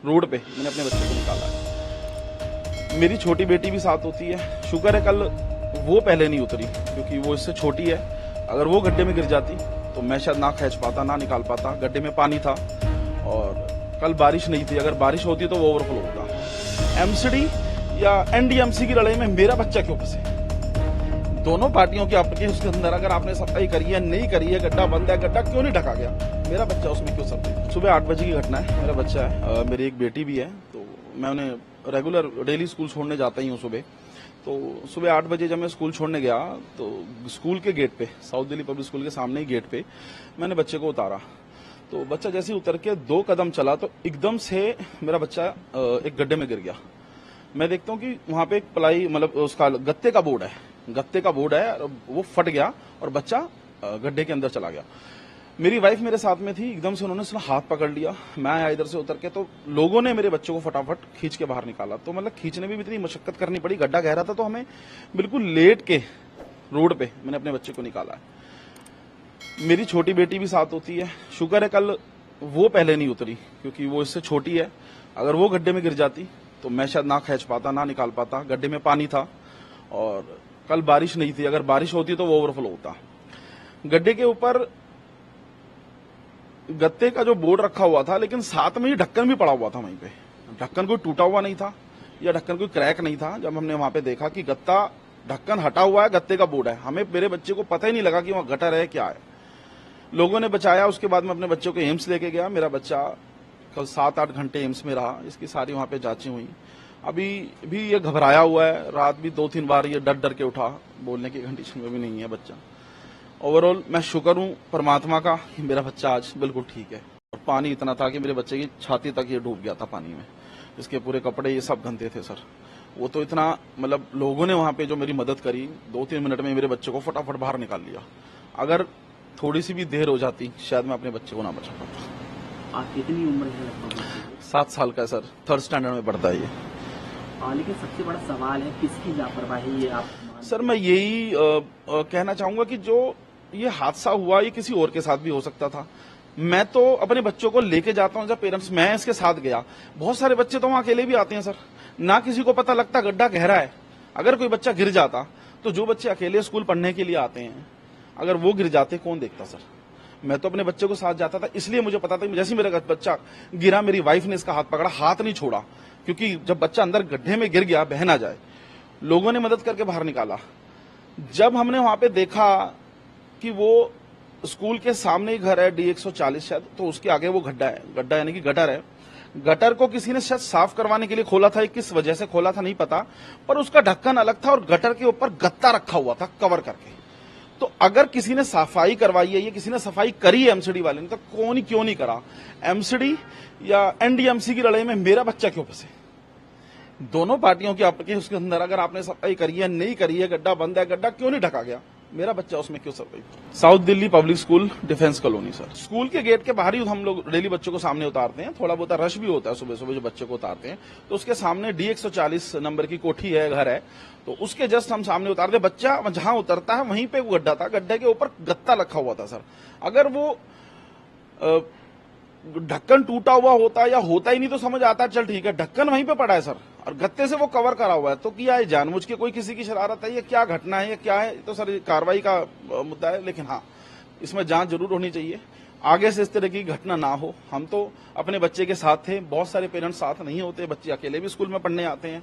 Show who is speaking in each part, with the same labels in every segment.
Speaker 1: Road पे मैंने अपने बच्चे को निकाला है। मेरी छोटी बेटी भी साथ होती है। शुक्र है कल वो पहले नहीं उतरी, क्योंकि वो इससे छोटी है। अगर वो गड्ढे में गिर जाती तो मैं शायद ना खींच पाता, ना निकाल पाता। गड्ढे में पानी था और कल बारिश नहीं थी। अगर बारिश होती तो वो ओवरफ्लो होता। एमसीडी या एनडीएमसी की लड़ाई में मेरा बच्चा क्यों फंसे? दोनों पार्टियों की आपके उसके अंदर अगर आपने सफाई करी है, नहीं करी है, गड्ढा बंद है, गड्ढा क्यों नहीं ढका गया? मेरा बच्चा उसमें क्यों सब? सुबह 8 बजे की घटना है। मेरा बच्चा है, मेरी एक बेटी भी है, तो मैं उन्हें रेगुलर डेली स्कूल छोड़ने जाता ही हूँ सुबह। तो सुबह 8 बजे जब मैं स्कूल छोड़ने गया तो स्कूल के गेट पे, साउथ दिल्ली पब्लिक स्कूल के सामने ही गेट पे मैंने बच्चे को उतारा। तो बच्चा जैसे ही उतर के 2 कदम चला तो एकदम से मेरा बच्चा एक गड्ढे में गिर गया। मैं देखता हूँ कि वहां पे एक प्लाई, मतलब उसका गत्ते का बोर्ड है, वो फट गया और बच्चा गड्ढे के अंदर चला गया। मेरी वाइफ मेरे साथ में थी, एकदम से उन्होंने उसका हाथ पकड़ लिया। मैं आया इधर से उतर के, तो लोगों ने मेरे बच्चों को फटाफट खींच के बाहर निकाला। तो मतलब खींचने में भी इतनी मशक्कत करनी पड़ी, गड्ढा गहरा था, तो हमें बिल्कुल लेट के रोड पे मैंने अपने बच्चे को निकाला है। मेरी छोटी बेटी भी साथ होती है। शुक्र है कल वो पहले नहीं उतरी, क्योंकि वो इससे छोटी है। अगर वो गड्ढे में गिर जाती तो मैं शायद ना खींच पाता, ना निकाल पाता। गड्ढे में पानी था और कल बारिश नहीं थी। अगर बारिश होती तो वो ओवरफ्लो होता। गड्ढे के ऊपर गत्ते का जो बोर्ड रखा हुआ था, लेकिन साथ में ही ढक्कन भी पड़ा हुआ था वहीं पे। ढक्कन कोई टूटा हुआ नहीं था या ढक्कन कोई क्रैक नहीं था। जब हमने वहां पे देखा कि गत्ता, ढक्कन हटा हुआ है, गत्ते का बोर्ड है, हमें, मेरे बच्चे को पता ही नहीं लगा कि वहां गटर है क्या है। लोगों ने बचाया। उसके बाद मैं अपने बच्चे को एम्स लेके गया। मेरा बच्चा कल 7-8 घंटे एम्स में रहा। इसकी सारी वहां पे जांचें हुई। अभी भी ये घबराया हुआ है। रात भी 2-3 बार ये डर डर के उठा। बोलने की कंडीशन में भी नहीं है बच्चा। ओवरऑल मैं शुक्र हूं परमात्मा का कि मेरा बच्चा आज बिल्कुल ठीक है। और पानी इतना था कि मेरे बच्चे की छाती तक ये डूब गया था पानी में। इसके पूरे कपड़े ये सब गंदे थे सर। वो तो इतना, मतलब लोगों ने वहां पे जो मेरी मदद करी, 2-3 मिनट में मेरे बच्चे को फटाफट बाहर निकाल लिया। अगर थोड़ी सी भी देर हो जाती शायद मैं अपने बच्चे को ना बचा पाता।
Speaker 2: आप कितनी उम्र है लगभग?
Speaker 1: 7 साल का है सर, 3rd स्टैंडर्ड में पढ़ता है ये।
Speaker 2: लेकिन सबसे बड़ा सवाल है किसकी लापरवाही है? आप
Speaker 1: सर मैं यही कहना चाहूंगा कि जो ये हादसा हुआ ये किसी और के साथ भी हो सकता था। मैं तो अपने बच्चों को लेके जाता हूं जब पेरेंट्स, मैं इसके साथ गया। बहुत सारे बच्चे तो वहां अकेले भी आते हैं सर, ना किसी को पता लगता गड्ढा गहरा है। अगर कोई बच्चा गिर जाता तो जो बच्चे अकेले स्कूल पढ़ने के लिए आते हैं, अगर वो गिर जाते कौन देखता सर? मैं तो अपने बच्चे को साथ जाता था, इसलिए मुझे पता था। जैसे मेरा बच्चा गिरा, मेरी वाइफ ने इसका हाथ पकड़ा, हाथ नहीं छोड़ा, क्योंकि जब बच्चा अंदर गड्ढे में गिर गया, बह ना जाए। लोगों ने मदद करके बाहर निकाला। जब हमने वहां पे देखा कि वो स्कूल के सामने ही घर है, D140 शायद, तो उसके आगे वो गड्ढा है, गड्ढा यानी कि गटर है। गटर को किसी ने शायद साफ करवाने के लिए खोला था, किस वजह से खोला था नहीं पता, पर उसका ढक्कन अलग था और गटर के ऊपर गत्ता रखा हुआ था कवर करके। तो अगर किसी ने सफाई करवाई है, ये किसी ने सफाई करी है एमसीडी वाले ने, तो कौन ही क्यों नहीं करा? एमसीडी या एनडीएमसी की लड़ाई में मेरा बच्चा क्यों फंसे? दोनों पार्टियों की आपके उसके अंदर अगर आपने सफाई करी है, नहीं करी है, गड्ढा बंद है, गड्ढा क्यों नहीं ढका गया? मेरा बच्चा उसमें क्यों survive? South Delhi public school, defence colony sir. School के गेट के बाहर ही हम लोग डेली बच्चों को सामने उतारते हैं। थोड़ा बहुत रश भी होता है सुबह सुबह जो बच्चे को उतारते हैं, तो उसके सामने D140 नंबर की कोठी है, घर है, तो उसके जस्ट हम सामने उतारते। बच्चा जहां उतरता है वहीं पे वो गड्ढा था, गड्ढे के ऊपर गत्ता रखा हुआ था सर। अगर वो ढक्कन टूटा हुआ होता या होता ही नहीं तो समझ आता, चल ठीक है, ढक्कन वहीं पे पड़ा है सर और गत्ते से वो कवर करा हुआ है, तो क्या है जानबूझ के कोई किसी की शरारत है? ये क्या घटना है, ये क्या है? तो सर कार्रवाई का मुद्दा है, लेकिन हाँ इसमें जांच जरूर होनी चाहिए, आगे से इस तरह की घटना ना हो। हम तो अपने बच्चे के साथ थे, बहुत सारे पेरेंट्स साथ नहीं होते, बच्चे अकेले भी स्कूल में पढ़ने आते हैं।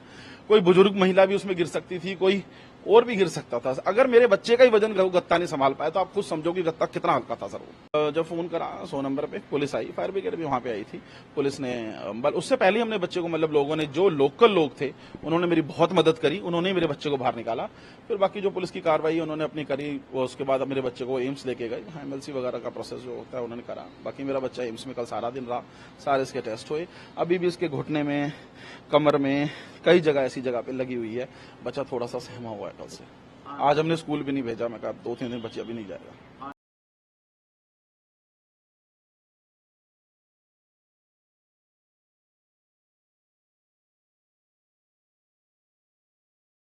Speaker 1: कोई बुजुर्ग महिला भी उसमें गिर सकती थी, कोई और भी गिर सकता था। अगर मेरे बच्चे का ही वजन गत्ता नहीं संभाल पाया तो आप खुद समझो कि गत्ता कितना हल्का था सर वो। जब फोन करा 100 नंबर पे, पुलिस आई, फायर ब्रिगेड भी वहां पे आई थी। पुलिस ने, उससे पहले हमने बच्चे को, मतलब लोगों ने, जो लोकल लोग थे उन्होंने मेरी बहुत मदद करी, उन्होंने मेरे बच्चे को बाहर निकाला। फिर बाकी जो पुलिस की कार्रवाई उन्होंने अपनी करी, उसके बाद मेरे बच्चे को एम्स लेके गए। MLC वगैरह का प्रोसेस जो होता है उन्होंने करा। बाकी मेरा बच्चा एम्स में कल सारा दिन रहा, सारे इसके टेस्ट हुए। अभी भी इसके घुटने में, कमर में, कई जगह ऐसी जगह पे लगी हुई है। बच्चा थोड़ा सा सहमा हुआ है कल से। आज हमने स्कूल भी नहीं भेजा, मैं कहा 2-3 दिन बच्चे अभी नहीं जाएगा।